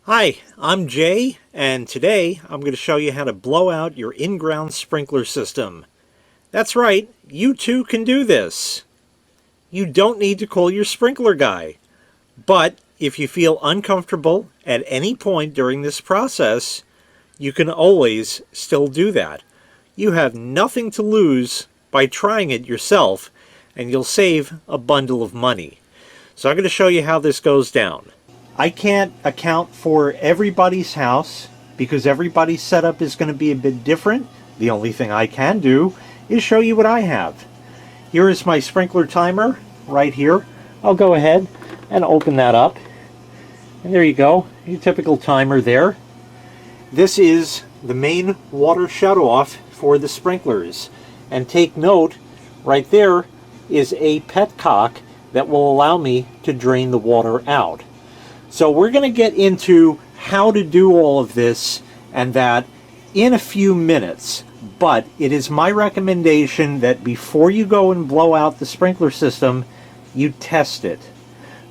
Hi, I'm Jay, and today I'm going to show you how to blow out your in-ground sprinkler system. That's right, you too can do this. You don't need to call your sprinkler guy, but if you feel uncomfortable at any point during this process, you can always still do that. You have nothing to lose by trying it yourself, and you'll save a bundle of money. So I'm going to show you how this goes down. I can't account for everybody's house because everybody's setup is going to be a bit different. The only thing I can do is show you what I have. Here is my sprinkler timer right here. I'll go ahead and open that up. And there you go, your typical timer there. This is the main water shutoff for the sprinklers. And take note, right there is a petcock that will allow me to drain the water out. So we're going to get into how to do all of this and that in a few minutes, but it is my recommendation that before you go and blow out the sprinkler system, you test it.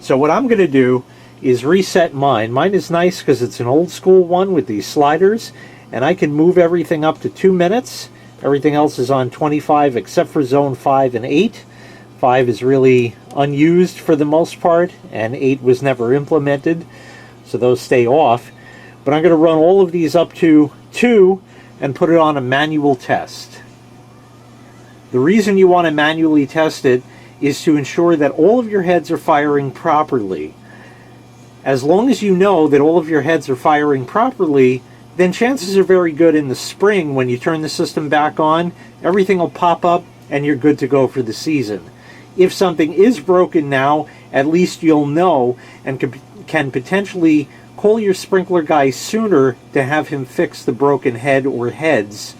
So what I'm going to do is reset mine. Mine is nice because it's an old school one with these sliders, and I can move everything up to 2 minutes. Everything else is on 25 except for zone 5 and 8. 5 is really unused for the most part, and 8 was never implemented, so those stay off. But I'm going to run all of these up to 2 and put it on a manual test. The reason you want to manually test it is to ensure that all of your heads are firing properly. As long as you know that all of your heads are firing properly, then chances are very good in the spring when you turn the system back on, everything will pop up and you're good to go for the season. If something is broken now, at least you'll know and can potentially call your sprinkler guy sooner to have him fix the broken head or heads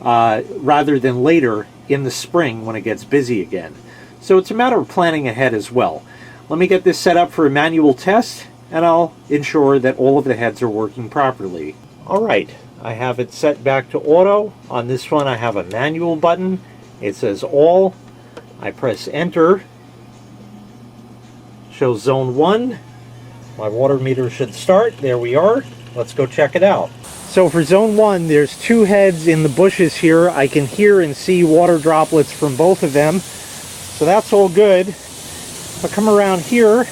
rather than later in the spring when it gets busy again. So it's a matter of planning ahead as well. Let me get this set up for a manual test and I'll ensure that all of the heads are working properly. Alright, I have it set back to auto. On this one I have a manual button. It says all. I press enter, shows zone 1, my water meter should start, there we are, let's go check it out. So for zone 1, there's 2 heads in the bushes here. I can hear and see water droplets from both of them, so that's all good. If I come around here,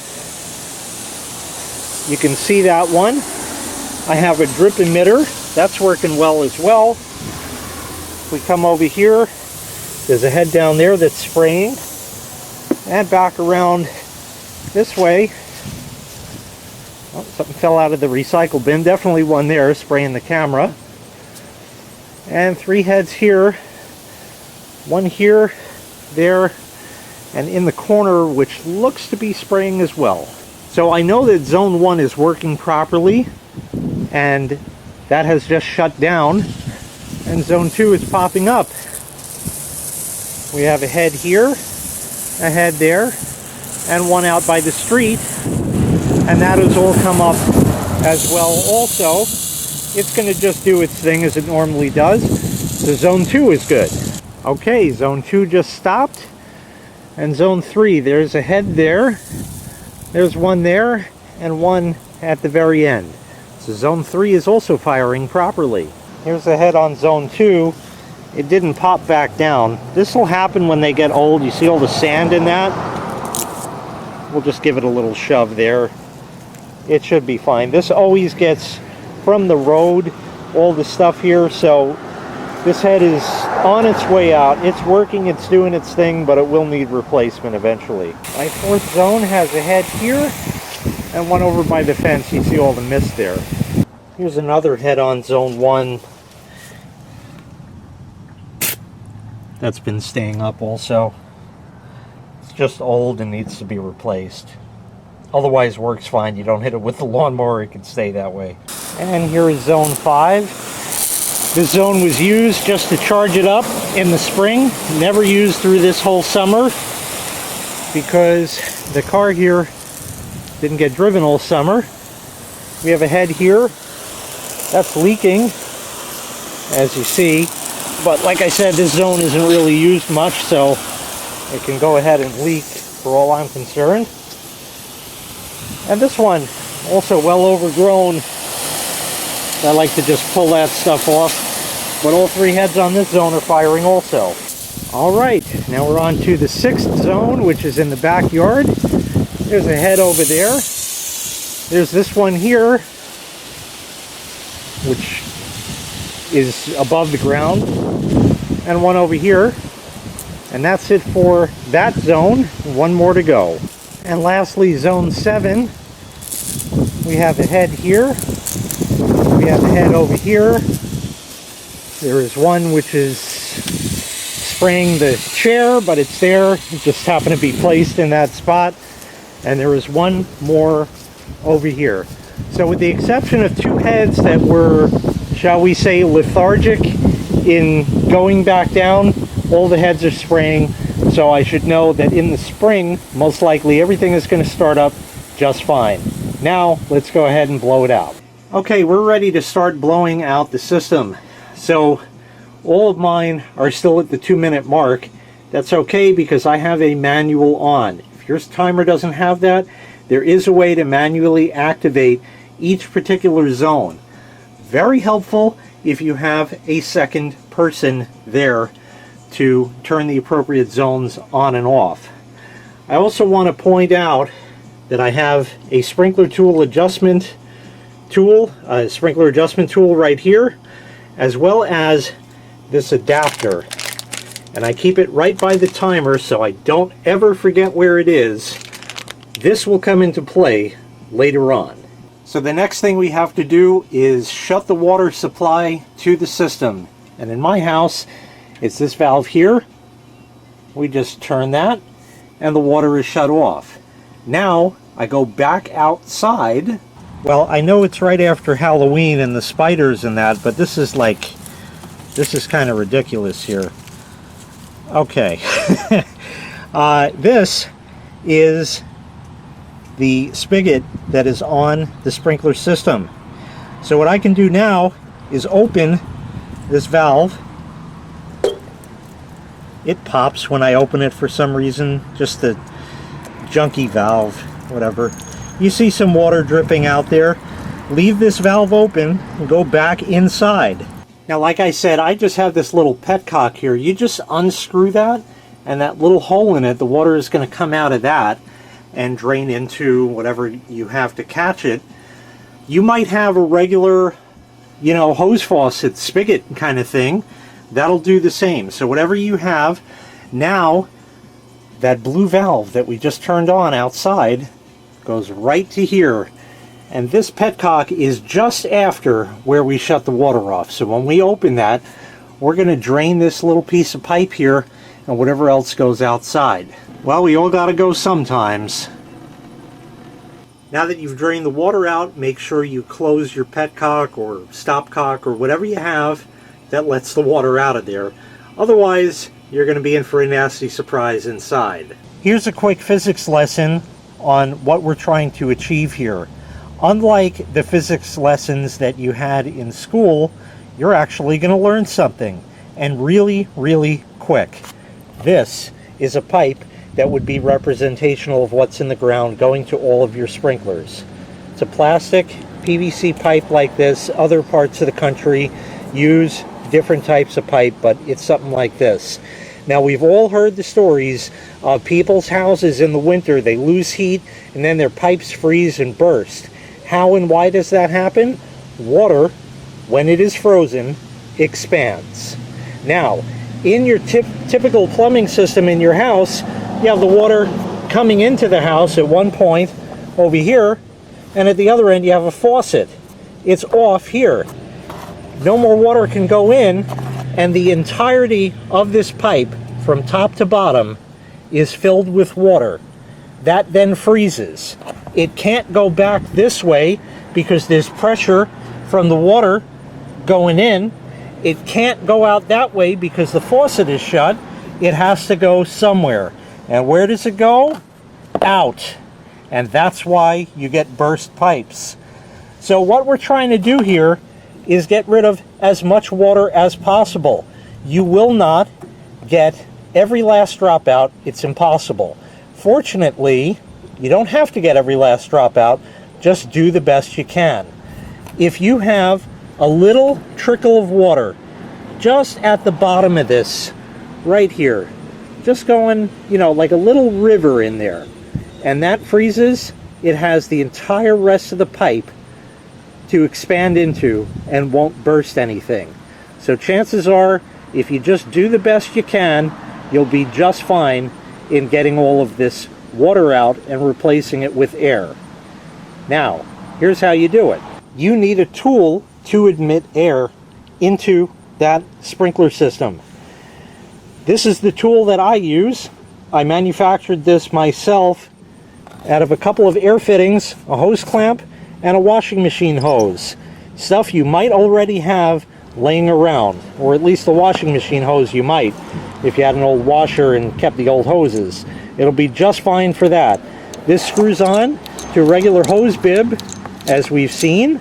you can see that one. I have a drip emitter, that's working well as well. If we come over here, there's a head down there that's spraying, and back around this way. Oh, something fell out of the recycle bin. Definitely one there spraying the camera. And 3 heads here. One here, there, and in the corner, which looks to be spraying as well. So I know that zone 1 is working properly, and that has just shut down, and zone 2 is popping up. We have a head here, a head there, and one out by the street, and that has all come up as well also. It's going to just do its thing as it normally does, so zone 2 is good. Okay, zone 2 just stopped, and zone 3, there's a head there, there's one there, and one at the very end. So zone 3 is also firing properly. Here's the head on zone 2. It didn't pop back down. This will happen when they get old. You see all the sand in that? We'll just give it a little shove there. It should be fine. This always gets from the road, all the stuff here, so this head is on its way out. It's working, it's doing its thing, but it will need replacement eventually. My 4th zone has a head here and one over by the fence. You see all the mist there. Here's another head on zone 1. That's been staying up also. It's just old and needs to be replaced. Otherwise works fine. You don't hit it with the lawnmower, it can stay that way. And here is zone 5. This zone was used just to charge it up in the spring. Never used through this whole summer because the car here didn't get driven all summer. We have a head here that's leaking, as you see. But like I said, this zone isn't really used much, so it can go ahead and leak for all I'm concerned. And this one also well overgrown. I like to just pull that stuff off. But all 3 heads on this zone are firing also. Alright, now we're on to the 6th zone, which is in the backyard. There's a head over there. There's this one here, which is above the ground, and one over here. And that's it for that zone. One more to go. And lastly, zone 7. We have a head here. We have a head over here. There is one which is spraying the chair, but it's there. It just happened to be placed in that spot. And there is one more over here. So with the exception of 2 heads that were, shall we say, lethargic in going back down, all the heads are spraying. So I should know that in the spring, most likely everything is going to start up just fine. Now, let's go ahead and blow it out. Okay, we're ready to start blowing out the system. So all of mine are still at the 2-minute mark. That's okay because I have a manual on. If your timer doesn't have that, there is a way to manually activate each particular zone. Very helpful if you have a second person there to turn the appropriate zones on and off. I also want to point out that I have a sprinkler adjustment tool right here, as well as this adapter. And I keep it right by the timer so I don't ever forget where it is. This will come into play later on. So the next thing we have to do is shut the water supply to the system. And in my house, it's this valve here. We just turn that and the water is shut off. Now I go back outside. Well, I know it's right after Halloween and the spiders and that, but this is kind of ridiculous here. Okay. This is the spigot that is on the sprinkler system. So what I can do now is open this valve. It pops when I open it for some reason, just the junky valve, whatever. You see some water dripping out there. Leave this valve open and go back inside. Now, like I said, I just have this little petcock here. You just unscrew that, and that little hole in it, the water is going to come out of that and drain into whatever you have to catch it. You might have a regular, hose faucet, spigot kind of thing. That'll do the same. So whatever you have, now that blue valve that we just turned on outside goes right to here. And this petcock is just after where we shut the water off. So when we open that, we're going to drain this little piece of pipe here and whatever else goes outside. Well, we all got to go sometimes. Now that you've drained the water out, make sure you close your petcock or stopcock or whatever you have that lets the water out of there. Otherwise, you're going to be in for a nasty surprise inside. Here's a quick physics lesson on what we're trying to achieve here. Unlike the physics lessons that you had in school, you're actually going to learn something, and really, really quick. This is a pipe that would be representational of what's in the ground going to all of your sprinklers. It's a plastic PVC pipe like this. Other parts of the country use different types of pipe, but it's something like this. Now, we've all heard the stories of people's houses in the winter. They lose heat and then their pipes freeze and burst. How and why does that happen? Water, when it is frozen, expands. Now, in your typical plumbing system in your house, you have the water coming into the house at one point over here, and at the other end you have a faucet. It's off here. No more water can go in, and the entirety of this pipe from top to bottom is filled with water. That then freezes. It can't go back this way because there's pressure from the water going in. It can't go out that way because the faucet is shut. It has to go somewhere. And where does it go? Out. And that's why you get burst pipes. So what we're trying to do here is get rid of as much water as possible. You will not get every last drop out. It's impossible. Fortunately, you don't have to get every last drop out, just do the best you can. If you have a little trickle of water just at the bottom of this, right here, just going, you know, like a little river in there, and that freezes, it has the entire rest of the pipe to expand into and won't burst anything. So chances are, if you just do the best you can, you'll be just fine in getting all of this water out and replacing it with air. Now, here's how you do it. You need a tool to admit air into that sprinkler system. This is the tool that I use. I manufactured this myself out of a couple of air fittings, a hose clamp, and a washing machine hose. Stuff you might already have laying around, or at least the washing machine hose you might, if you had an old washer and kept the old hoses. It'll be just fine for that. This screws on to a regular hose bib, as we've seen,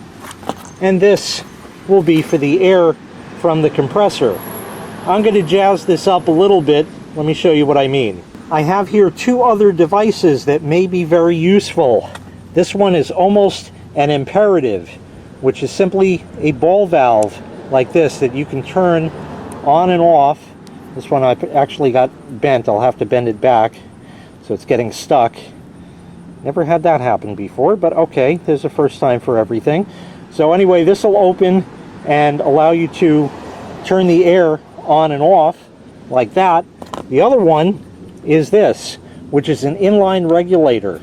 and this will be for the air from the compressor. I'm going to jazz this up a little bit. Let me show you what I mean. I have here two other devices that may be very useful. This one is almost an imperative, which is simply a ball valve like this that you can turn on and off. This one I actually got bent. I'll have to bend it back, so it's getting stuck. Never had that happen before, but okay, there's a first time for everything. So anyway, this will open and allow you to turn the air on and off like that. The other one is this, which is an inline regulator.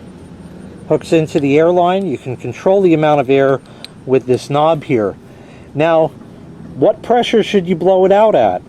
Hooks into the air line. You can control the amount of air with this knob here. Now, what pressure should you blow it out at?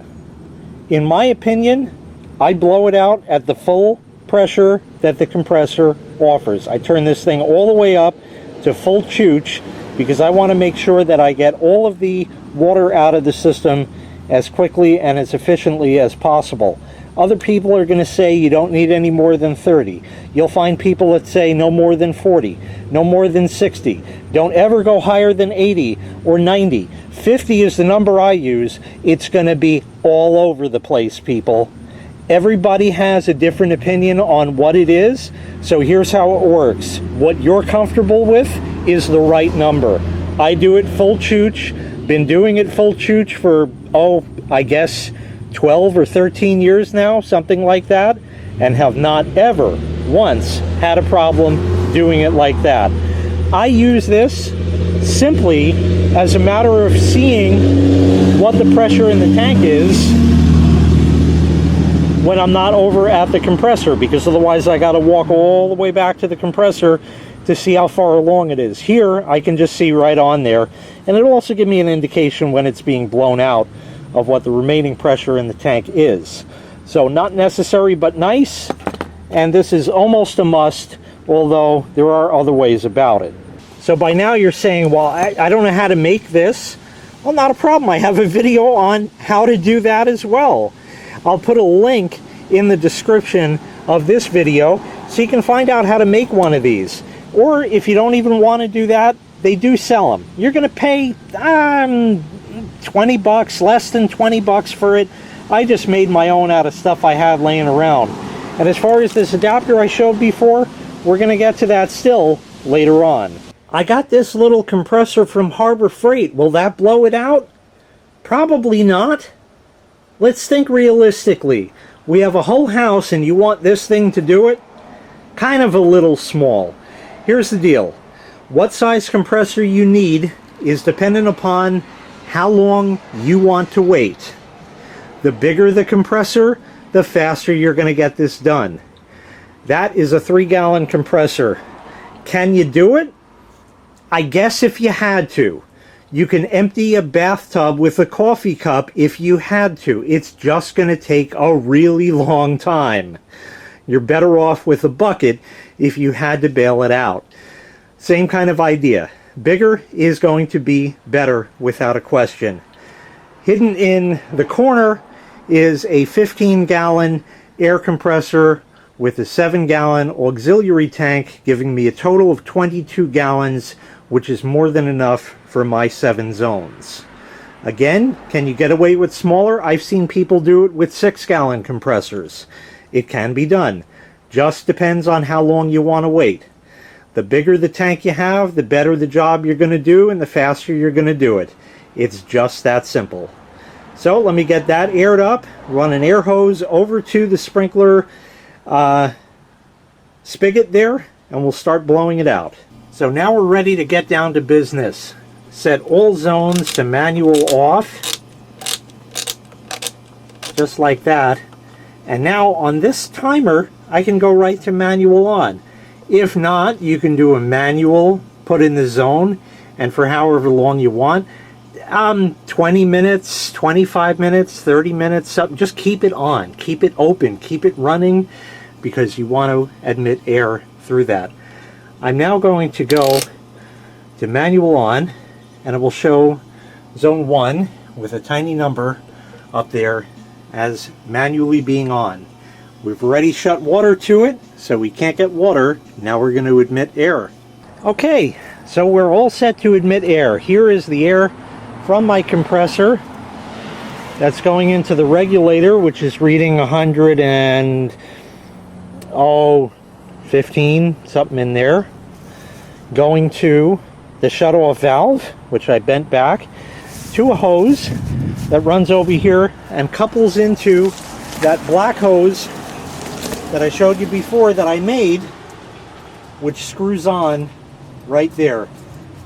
In my opinion, I blow it out at the full pressure that the compressor offers. I turn this thing all the way up to full chooch because I want to make sure that I get all of the water out of the system as quickly and as efficiently as possible. Other people are going to say you don't need any more than 30. You'll find people that say no more than 40, no more than 60. Don't ever go higher than 80 or 90. 50 is the number I use. It's going to be all over the place, people. Everybody has a different opinion on what it is, so here's how it works. What you're comfortable with is the right number. I do it full chooch. Been doing it full chooch for, I guess 12 or 13 years now, something like that, and have not ever once had a problem doing it like that. I use this simply as a matter of seeing what the pressure in the tank is when I'm not over at the compressor, because otherwise I got to walk all the way back to the compressor to see how far along it is. Here I can just see right on there, and it'll also give me an indication when it's being blown out of what the remaining pressure in the tank is. So not necessary, but nice, and this is almost a must, although there are other ways about it. So by now you're saying, well, I don't know how to make this. Well, not a problem. I have a video on how to do that as well. I'll put a link in the description of this video so you can find out how to make one of these. Or if you don't even want to do that, they do sell them. You're going to pay 20 bucks, less than 20 bucks for it. I just made my own out of stuff I had laying around. And as far as this adapter I showed before, we're going to get to that still later on. I got this little compressor from Harbor Freight. Will that blow it out? Probably not. Let's think realistically. We have a whole house and you want this thing to do it? Kind of a little small. Here's the deal. What size compressor you need is dependent upon how long you want to wait. The bigger the compressor, the faster you're going to get this done. That is a 3-gallon compressor. Can you do it? I guess if you had to. You can empty a bathtub with a coffee cup if you had to. It's just going to take a really long time. You're better off with a bucket if you had to bail it out. Same kind of idea. Bigger is going to be better without a question. Hidden in the corner is a 15-gallon air compressor with a 7-gallon auxiliary tank, giving me a total of 22 gallons, which is more than enough for my 7 zones. Again, can you get away with smaller? I've seen people do it with 6-gallon compressors. It can be done. Just depends on how long you want to wait. The bigger the tank you have, the better the job you're going to do and the faster you're going to do it. It's just that simple. So let me get that aired up, run an air hose over to the sprinkler spigot there, and we'll start blowing it out. So now we're ready to get down to business. Set all zones to manual off, just like that. And now on this timer, I can go right to manual on. If not, you can do a manual, put in the zone, and for however long you want, 20 minutes, 25 minutes, 30 minutes, something. Just keep it on, keep it open, keep it running, because you want to admit air through that. I'm now going to go to manual on, and it will show zone 1 with a tiny number up there as manually being on. We've already shut water to it, so we can't get water. Now we're going to admit air. Okay, so we're all set to admit air. Here is the air from my compressor that's going into the regulator, which is reading 115, something in there, going to the shut-off valve, which I bent back, to a hose that runs over here and couples into that black hose that I showed you before that I made, which screws on right there.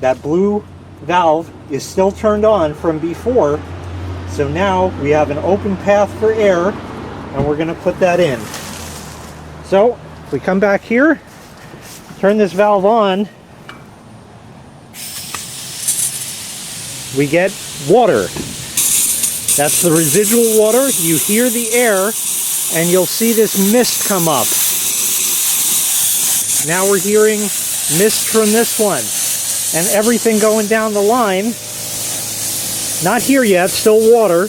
That blue valve is still turned on from before, so now we have an open path for air, and we're going to put that in. So if we come back here, turn this valve on, we get water. That's the residual water. You hear the air, and you'll see this mist come up. Now we're hearing mist from this one, and everything going down the line. Not here yet, still water,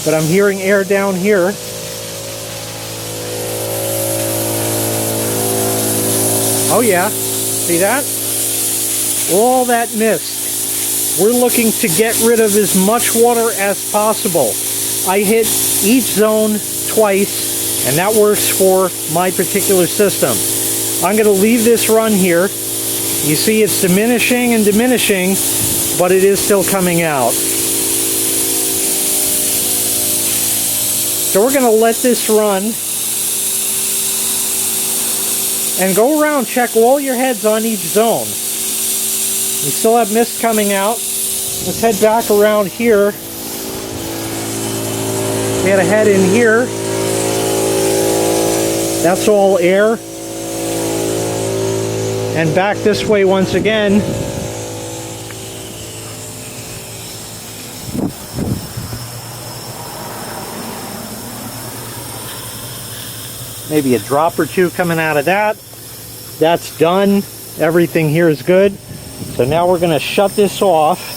but I'm hearing air down here. Oh yeah, see that? All that mist. We're looking to get rid of as much water as possible. I hit each zone twice, and that works for my particular system. I'm going to leave this run here. You see it's diminishing and diminishing, but it is still coming out. So we're going to let this run and go around, check all your heads on each zone. We still have mist coming out. Let's head back around here. We had a head in here. That's all air. And back this way once again. Maybe a drop or two coming out of that. That's done. Everything here is good. So now we're going to shut this off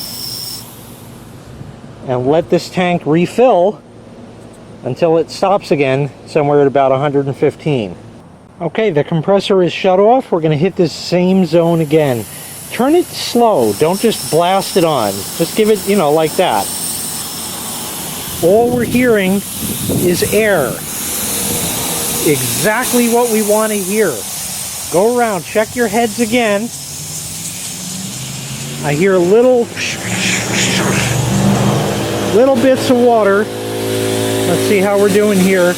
and let this tank refill until it stops again somewhere at about 115. Okay, the compressor is shut off. We're going to hit this same zone again. Turn it slow. Don't just blast it on. Just give it, like that. All we're hearing is air. Exactly what we want to hear. Go around, check your heads again. I hear little bits of water. Let's see how we're doing here.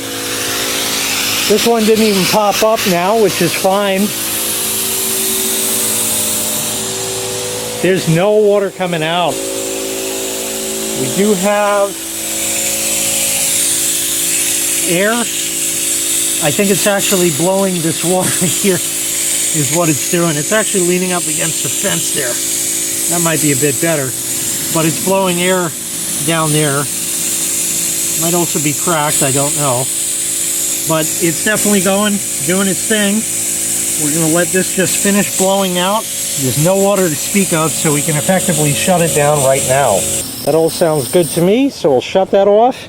This one didn't even pop up now, which is fine. There's no water coming out. We do have air. I think it's actually blowing this water here is what it's doing. It's actually leaning up against the fence there. That might be a bit better. But it's blowing air down there. Might also be cracked, I don't know. But it's definitely doing its thing. We're going to let this just finish blowing out. There's no water to speak of, so we can effectively shut it down right now. That all sounds good to me, so we'll shut that off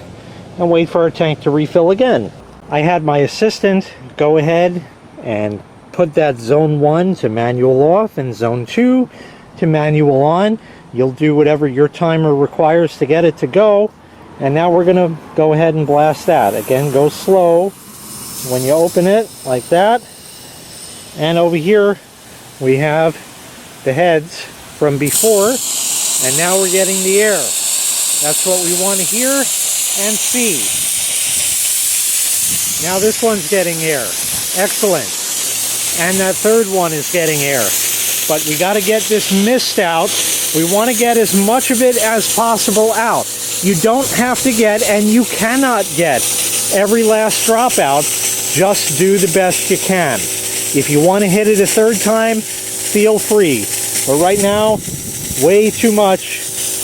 and wait for our tank to refill again. I had my assistant go ahead and put that zone 1 to manual off and zone 2 to manual on. You'll do whatever your timer requires to get it to go. And now we're going to go ahead and blast that. Again, go slow when you open it, like that. And over here, We have the heads from before, and now we're getting the air. That's what we want to hear and see. Now this one's getting air. Excellent. And that third one is getting air. But we got to get this mist out. We want to get as much of it as possible out. You don't have to get, and you cannot get, every last drop out. Just do the best you can. If you want to hit it a third time, feel free. But right now, way too much,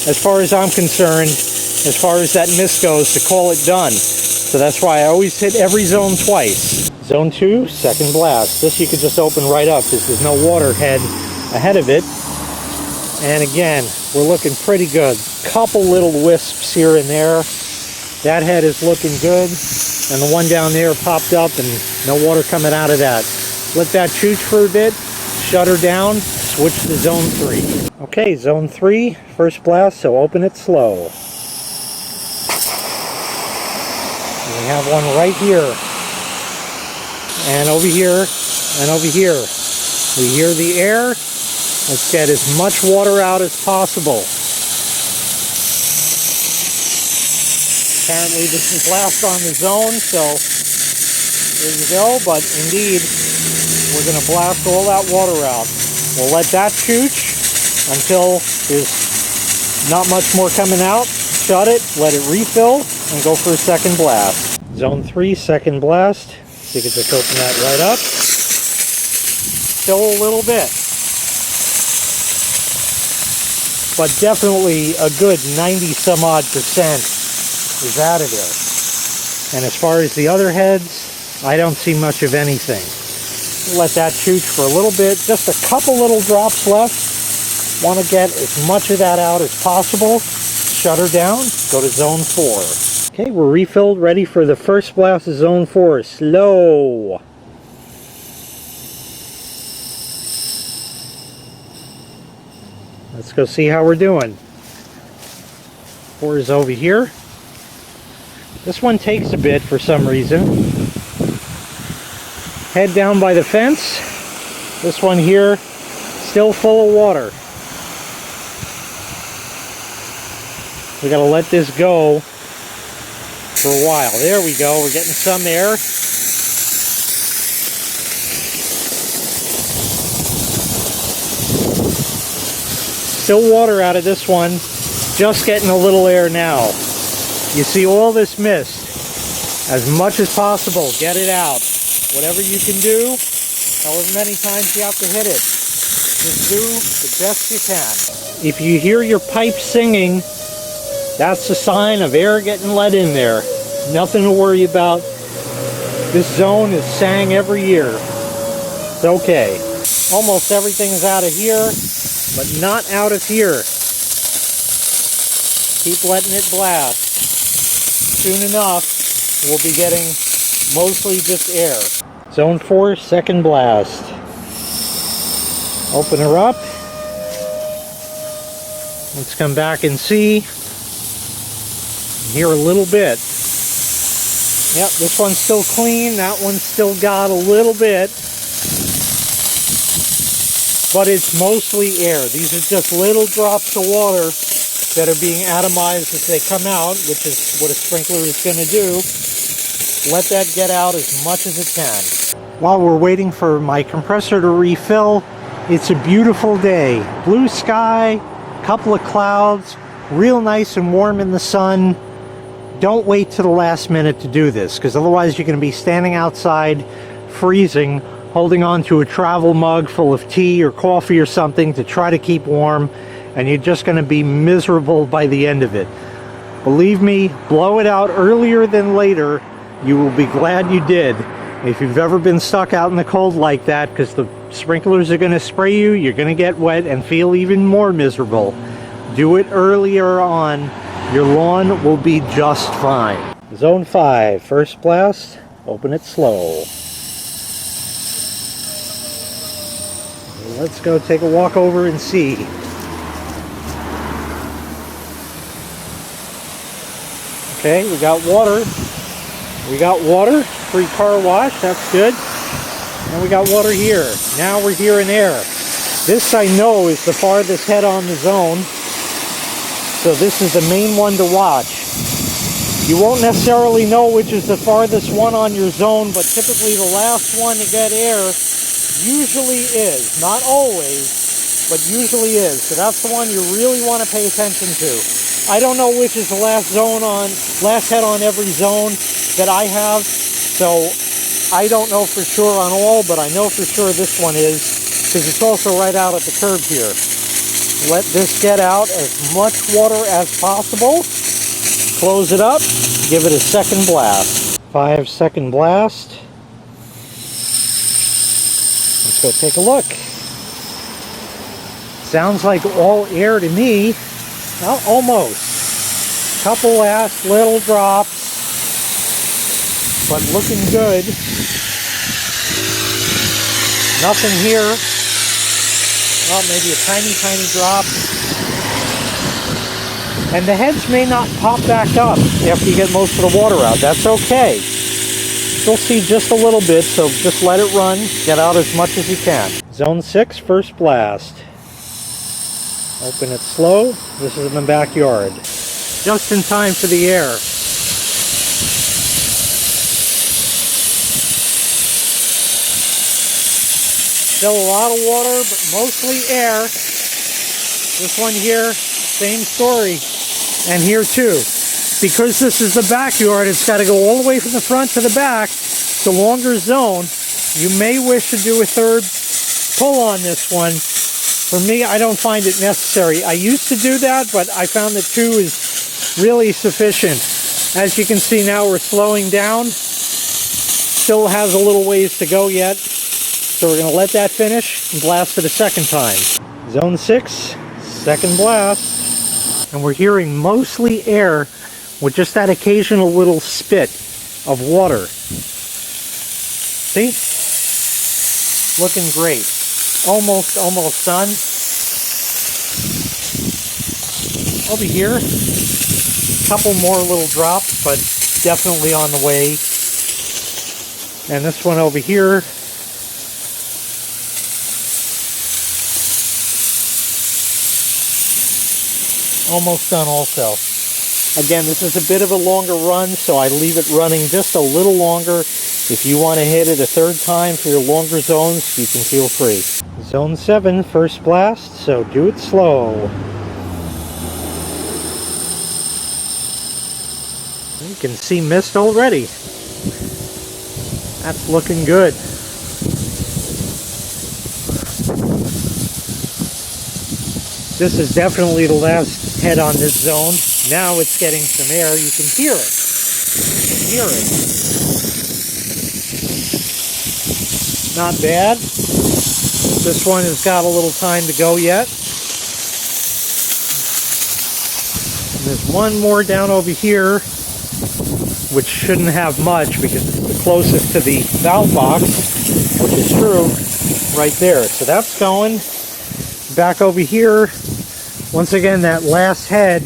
as far as I'm concerned, as far as that mist goes, to call it done. So that's why I always hit every zone twice. Zone 2, second blast. This you could just open right up because there's no water head ahead of it. And again, we're looking pretty good. Couple little wisps here and there. That head is looking good. And the one down there popped up and no water coming out of that. Let that chooch for a bit. Shut her down. Switch to zone 3. Okay, zone 3, first blast, so open it slow. We have one right here. And over here, and over here. We hear the air. Let's get as much water out as possible. Apparently this is last on the zone, so there you go. But indeed, we're going to blast all that water out. We'll let that chooch until there's not much more coming out. Shut it, let it refill, and go for a second blast. Zone 3, second blast. So you can just open that right up. Still a little bit. But definitely a good 90-some-odd% is out of there. And as far as the other heads, I don't see much of anything. Let that chooch for a little bit. Just a couple little drops left. Want to get as much of that out as possible. Shut her down. Go to zone 4. Okay, we're refilled, ready for the first blast of zone 4. Slow. Let's go see how we're doing. 4 is over here. This one takes a bit for some reason. Head down by the fence. This one here, still full of water. We gotta let this go for a while. There we go, we're getting some air. Still water out of this one, just getting a little air now. You see all this mist. As much as possible, get it out. Whatever you can do, however many times you have to hit it, just do the best you can. If you hear your pipe singing, that's a sign of air getting let in there. Nothing to worry about. This zone is sang every year. It's okay. Almost everything is out of here, but not out of here. Keep letting it blast. Soon enough, we'll be getting mostly just air. Zone 4, second blast. Open her up. Let's come back and see. Hear a little bit. Yep, this one's still clean. That one's still got a little bit. But it's mostly air. These are just little drops of water that are being atomized as they come out, which is what a sprinkler is going to do. Let that get out as much as it can. While we're waiting for my compressor to refill, it's a beautiful day. Blue sky, couple of clouds, real nice and warm in the sun. Don't wait to the last minute to do this, because otherwise you're going to be standing outside freezing, holding on to a travel mug full of tea or coffee or something to try to keep warm, and you're just going to be miserable by the end of it. Believe me, blow it out earlier than later. You will be glad you did. If you've ever been stuck out in the cold like that, because the sprinklers are going to spray you, you're going to get wet and feel even more miserable. Do it earlier on. Your lawn will be just fine. Zone 5, first blast. Open it slow. Let's go take a walk over and see. Okay, we got water. We got water. Free car wash, that's good. And we got water here. Now we're hearing air. This I know is the farthest head on the zone, so this is the main one to watch. You won't necessarily know which is the farthest one on your zone, but typically the last one to get air usually is. Not always, but usually is. So that's the one you really want to pay attention to. I don't know which is the last head on every zone that I have, so I don't know for sure on all, but I know for sure this one is, because it's also right out at the curb here. Let this get out as much water as possible. Close it up, give it a second blast. 5-second blast. Let's go take a look. Sounds like all air to me. Well, almost. Couple last little drops, but looking good. Nothing here. Well, maybe a tiny, tiny drop. And the heads may not pop back up after you get most of the water out. That's okay. You'll see just a little bit, so just let it run. Get out as much as you can. Zone 6, first blast. Open it slow. This is in the backyard. Just in time for the air. Still a lot of water, but mostly air. This one here, same story. And here too. Because this is the backyard, it's got to go all the way from the front to the back. It's a longer zone. You may wish to do a third pull on this one. For me, I don't find it necessary. I used to do that, but I found that 2 is really sufficient. As you can see now, we're slowing down. Still has a little ways to go yet. So we're going to let that finish and blast it a second time. Zone 6, second blast. And we're hearing mostly air with just that occasional little spit of water. See? Looking great. Almost done. Over here. Couple more little drops, but definitely on the way. And this one over here. Almost done also. Again, this is a bit of a longer run, so I leave it running just a little longer. If you want to hit it a third time for your longer zones, you can feel free. Zone 7, first blast, so do it slow. You can see mist already. That's looking good. This is definitely the last head on this zone. Now it's getting some air. You can hear it. You can hear it. Not bad. This one has got a little time to go yet. And there's one more down over here, which shouldn't have much because it's the closest to the valve box, which is true, right there. So that's going. Back over here, once again, that last head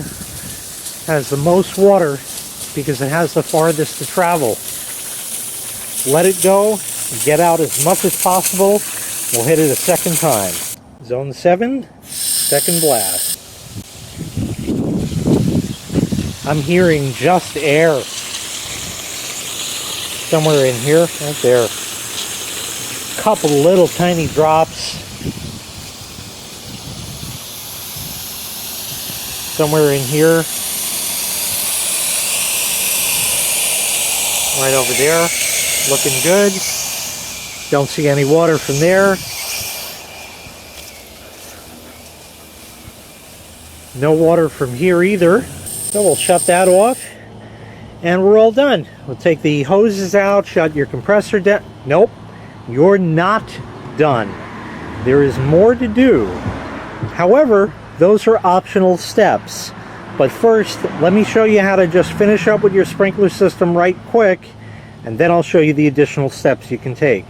has the most water because it has the farthest to travel. Let it go, get out as much as possible. We'll hit it a second time. Zone 7, second blast. I'm hearing just air. Somewhere in here, right there. Couple little tiny drops. Somewhere in here, right over there, looking good. Don't see any water from there. No water from here either. So we'll shut that off and we're all done. We'll take the hoses out, shut your compressor down. Nope, you're not done. There is more to do. However, those are optional steps. But first, let me show you how to just finish up with your sprinkler system right quick, and then I'll show you the additional steps you can take.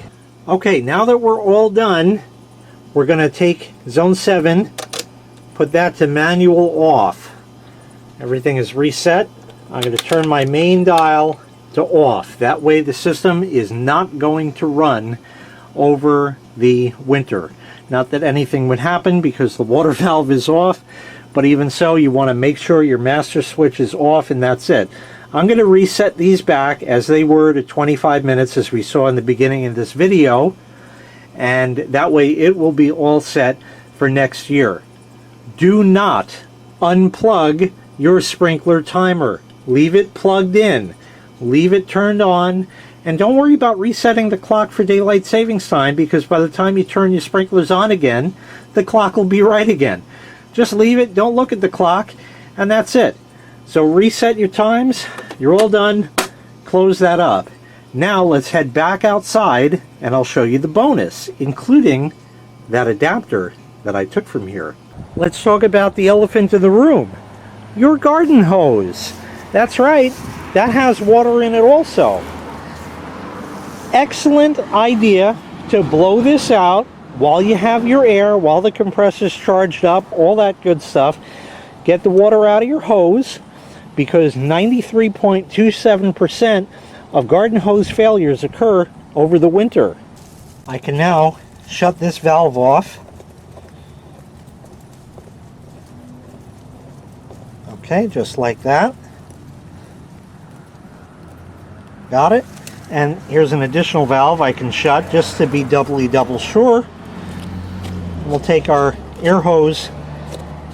Okay, now that we're all done, we're going to take Zone 7, put that to manual off. Everything is reset. I'm going to turn my main dial to off. That way the system is not going to run over the winter. Not that anything would happen because the water valve is off, but even so, you want to make sure your master switch is off, and that's it. I'm going to reset these back as they were to 25 minutes as we saw in the beginning of this video, and that way it will be all set for next year. Do not unplug your sprinkler timer. Leave it plugged in. Leave it turned on, and don't worry about resetting the clock for daylight savings time, because by the time you turn your sprinklers on again, the clock will be right again. Just leave it, don't look at the clock, and that's it. So reset your times, you're all done, close that up. Now let's head back outside and I'll show you the bonus, including that adapter that I took from here. Let's talk about the elephant in the room, your garden hose. That's right, that has water in it also. Excellent idea to blow this out while you have your air, while the compressor's charged up, all that good stuff. Get the water out of your hose, because 93.27% of garden hose failures occur over the winter. I can now shut this valve off. Okay, just like that. Got it? And here's an additional valve I can shut just to be double sure. We'll take our air hose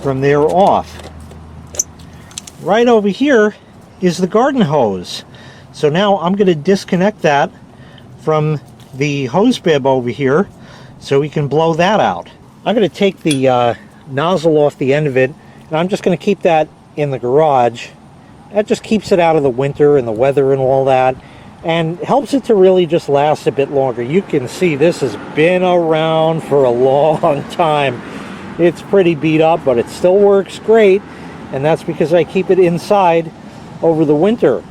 from there off. Right over here is the garden hose. So now I'm going to disconnect that from the hose bib over here so we can blow that out. I'm going to take the nozzle off the end of it, and I'm just going to keep that in the garage. That just keeps it out of the winter and the weather and all that, and helps it to really just last a bit longer. You can see this has been around for a long time. It's pretty beat up, but it still works great, and that's because I keep it inside over the winter.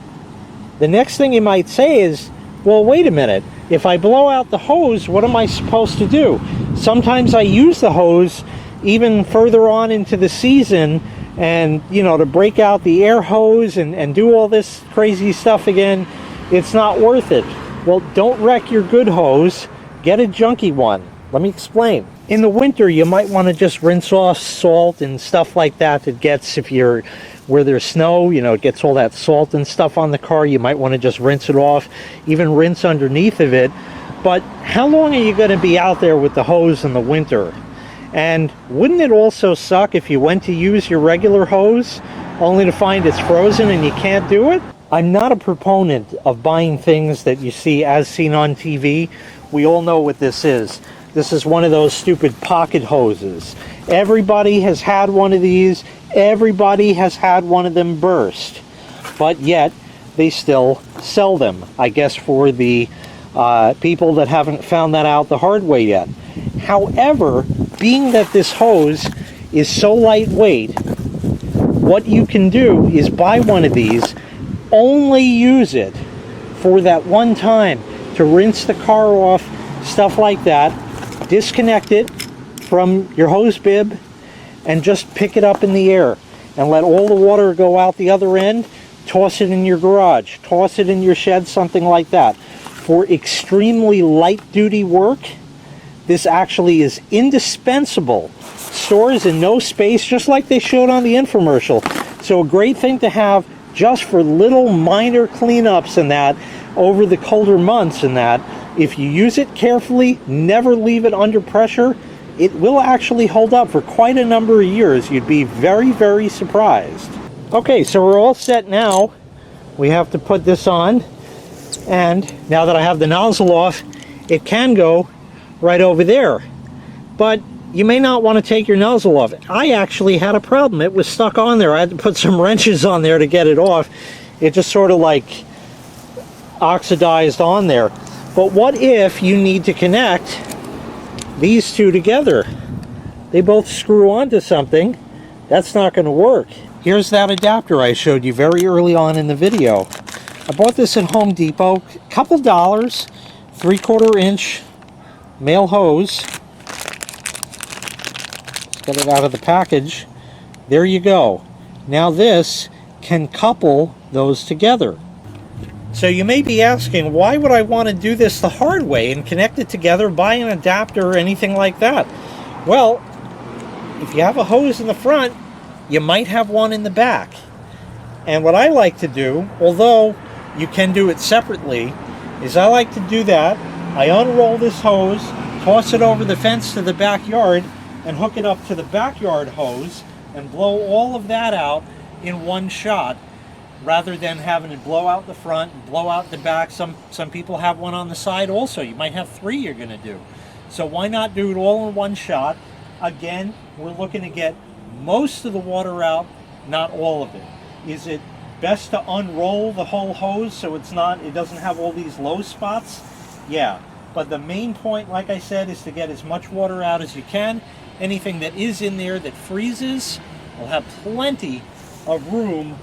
The next thing you might say is, well, wait a minute, if I blow out the hose, what am I supposed to do? Sometimes I use the hose even further on into the season, and you know, to break out the air hose and do all this crazy stuff again, it's not worth it. Well, don't wreck your good hose, get a junky one. Let me explain. In the winter, you might want to just rinse off salt and stuff like that. It gets, if you're where there's snow, you know, it gets all that salt and stuff on the car. You might want to just rinse it off, even rinse underneath of it. But how long are you going to be out there with the hose in the winter? And wouldn't it also suck if you went to use your regular hose only to find it's frozen and you can't do it? I'm not a proponent of buying things that you see as seen on TV. We all know what this is. This is one of those stupid pocket hoses. Everybody has had one of these. Everybody has had one of them burst. But yet, they still sell them. I guess for the people that haven't found that out the hard way yet. However, being that this hose is so lightweight, what you can do is buy one of these, only use it for that one time to rinse the car off, stuff like that. Disconnect it from your hose bib and just pick it up in the air and let all the water go out the other end. Toss it in your garage, toss it in your shed, something like that. For extremely light duty work, this actually is indispensable. Stores in no space, just like they showed on the infomercial. So a great thing to have just for little minor cleanups and that over the colder months and that. If you use it carefully, never leave it under pressure, it will actually hold up for quite a number of years. You'd be very, very surprised. Okay, so we're all set now. We have to put this on, and now that I have the nozzle off, it can go right over there. But you may not want to take your nozzle off. I actually had a problem. It was stuck on there. I had to put some wrenches on there to get it off. It just sort of like oxidized on there. But what if you need to connect these two together? They both screw onto something. That's not going to work. Here's that adapter I showed you very early on in the video. I bought this at Home Depot, a couple dollars, 3/4 inch male hose. Let's get it out of the package. There you go. Now this can couple those together. So you may be asking, why would I want to do this the hard way and connect it together, buy an adapter or anything like that? Well, if you have a hose in the front, you might have one in the back. And what I like to do, although you can do it separately, is I like to do that. I unroll this hose, toss it over the fence to the backyard, and hook it up to the backyard hose and blow all of that out in one shot, rather than having to blow out the front and blow out the back. Some people have one on the side also. You might have 3 you're going to do. So why not do it all in one shot? Again, we're looking to get most of the water out, not all of it. Is it best to unroll the whole hose so it doesn't have all these low spots? Yeah, but the main point, like I said, is to get as much water out as you can. Anything that is in there that freezes will have plenty of room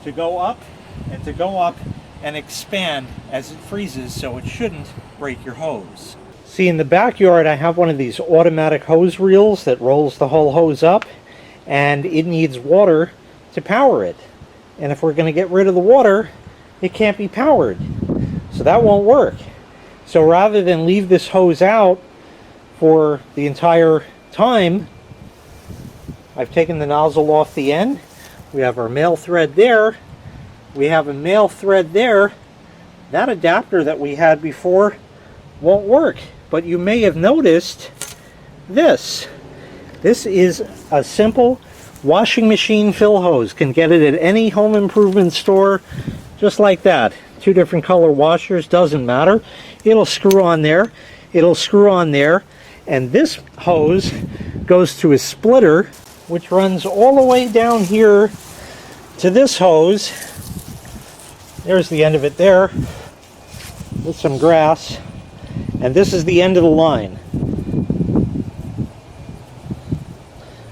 to go up and expand as it freezes, so it shouldn't break your hose. See, in the backyard I have one of these automatic hose reels that rolls the whole hose up, and it needs water to power it. And if we're going to get rid of the water, it can't be powered. So that won't work. So rather than leave this hose out for the entire time, I've taken the nozzle off the end. We have our male thread there. We have a male thread there. That adapter that we had before won't work. But you may have noticed this. This is a simple washing machine fill hose. Can get it at any home improvement store, just like that. 2 different color washers, doesn't matter. It'll screw on there. It'll screw on there. And this hose goes to a splitter, which runs all the way down here to this hose. There's the end of it there, with some grass. And this is the end of the line.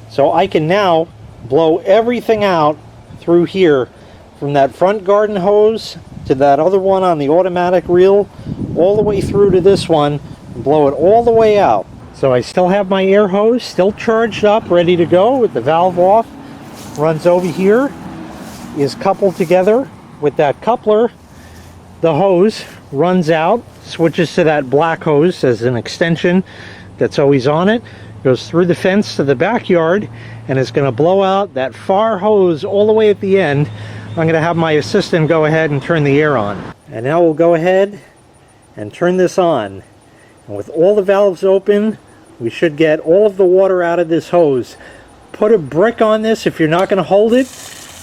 So I can now blow everything out through here, from that front garden hose to that other one on the automatic reel, all the way through to this one, and blow it all the way out. So I still have my air hose, still charged up, ready to go with the valve off. Runs over here, is coupled together with that coupler. The hose runs out, switches to that black hose as an extension that's always on it, goes through the fence to the backyard, and is going to blow out that far hose all the way at the end. I'm going to have my assistant go ahead and turn the air on. And now we'll go ahead and turn this on. And with all the valves open, we should get all of the water out of this hose. Put a brick on this if you're not going to hold it,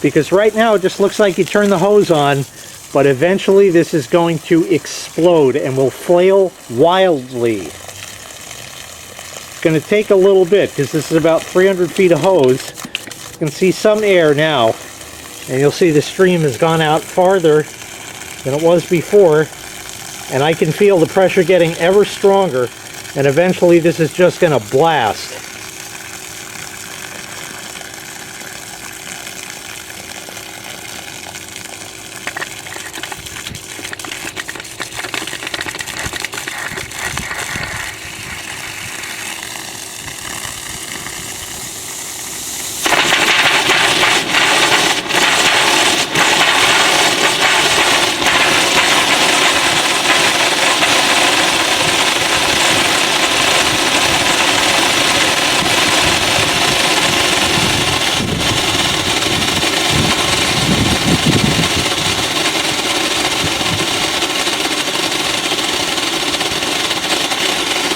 because right now it just looks like you turn the hose on, but eventually this is going to explode and will flail wildly. It's going to take a little bit because this is about 300 feet of hose. You can see some air now, and you'll see the stream has gone out farther than it was before, and I can feel the pressure getting ever stronger, and eventually this is just going to blast.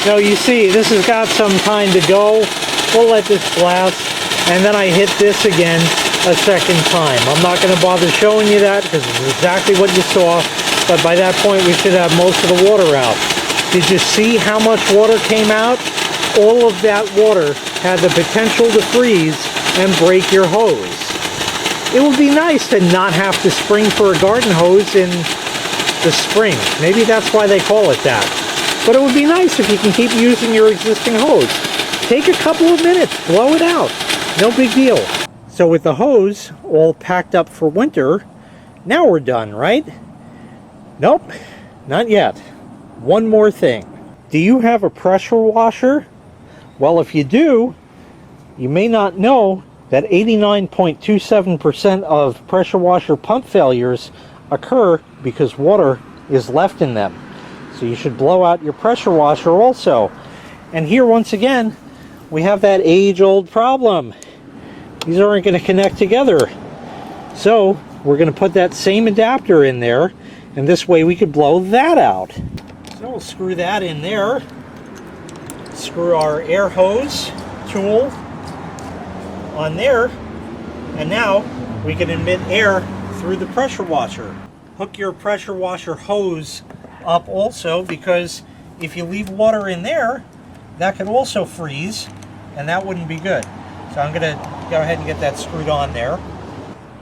So you see, this has got some time to go. We'll let this blast, and then I hit this again a second time. I'm not going to bother showing you that because it's exactly what you saw, but by that point we should have most of the water out. Did you see how much water came out? All of that water had the potential to freeze and break your hose. It would be nice to not have to spring for a garden hose in the spring. Maybe that's why they call it that. But it would be nice if you can keep using your existing hose. Take a couple of minutes, blow it out. No big deal. So with the hose all packed up for winter, now we're done, right? Nope, not yet. One more thing. Do you have a pressure washer? Well, if you do, you may not know that 89.27% of pressure washer pump failures occur because water is left in them. So you should blow out your pressure washer also. And here, once again, we have that age-old problem. These aren't going to connect together. So we're going to put that same adapter in there, and this way we could blow that out. So we'll screw that in there. Screw our air hose tool on there, and now we can admit air through the pressure washer. Hook your pressure washer hose up also, because if you leave water in there, that could also freeze, and that wouldn't be good. So I'm going to go ahead and get that screwed on there.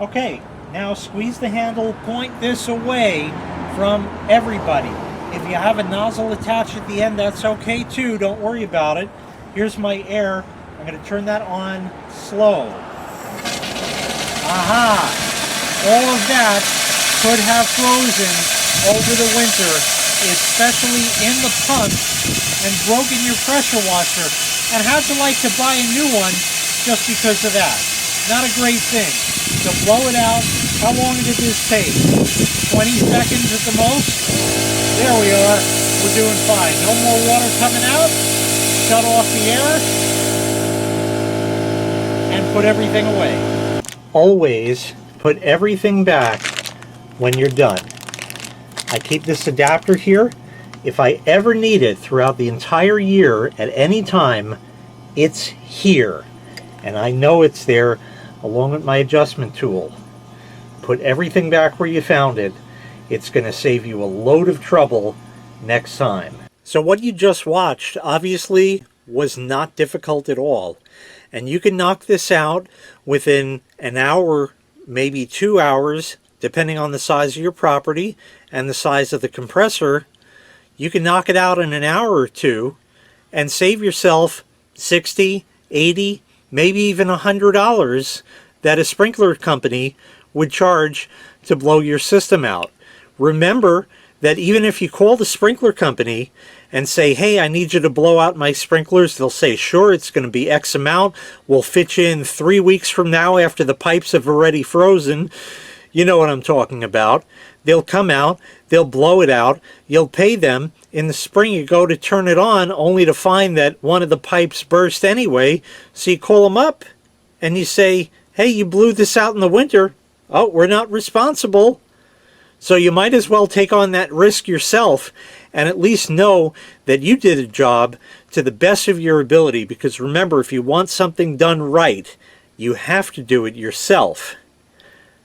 Okay, now squeeze the handle, point this away from everybody. If you have a nozzle attached at the end, that's okay too, don't worry about it. Here's my air. I'm going to turn that on slow. Aha! All of that could have frozen over the winter, especially in the pump, and broken your pressure washer, and had to like to buy a new one just because of that. Not a great thing. So blow it out. How long did this take? 20 seconds at the most? There we are. We're doing fine. No more water coming out. Shut off the air and put everything away. Always put everything back when you're done. I keep this adapter here. If I ever need it throughout the entire year at any time, it's here. And I know it's there along with my adjustment tool. Put everything back where you found it. It's going to save you a load of trouble next time. So what you just watched obviously was not difficult at all. And you can knock this out within an hour, maybe 2 hours, depending on the size of your property and the size of the compressor. You can knock it out in an hour or two and save yourself $60, $80, maybe even $100 that a sprinkler company would charge to blow your system out. Remember that even if you call the sprinkler company and say, hey, I need you to blow out my sprinklers, they'll say, sure, it's going to be X amount. We'll fit you in 3 weeks from now after the pipes have already frozen. You know what I'm talking about. They'll come out, they'll blow it out, you'll pay them. In the spring you go to turn it on only to find that one of the pipes burst anyway. So you call them up and you say, hey, you blew this out in the winter. Oh, we're not responsible. So you might as well take on that risk yourself and at least know that you did a job to the best of your ability, because remember, if you want something done right, you have to do it yourself.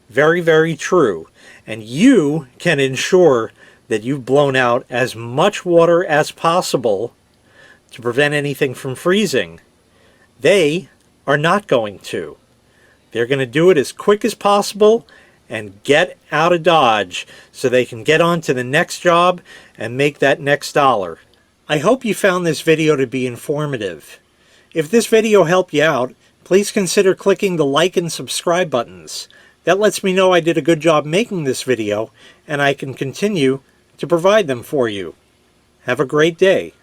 Very, very true. And you can ensure that you've blown out as much water as possible to prevent anything from freezing. They are not going to. They're going to do it as quick as possible and get out of Dodge so they can get on to the next job and make that next dollar. I hope you found this video to be informative. If this video helped you out, please consider clicking the like and subscribe buttons. That lets me know I did a good job making this video and I can continue to provide them for you. Have a great day.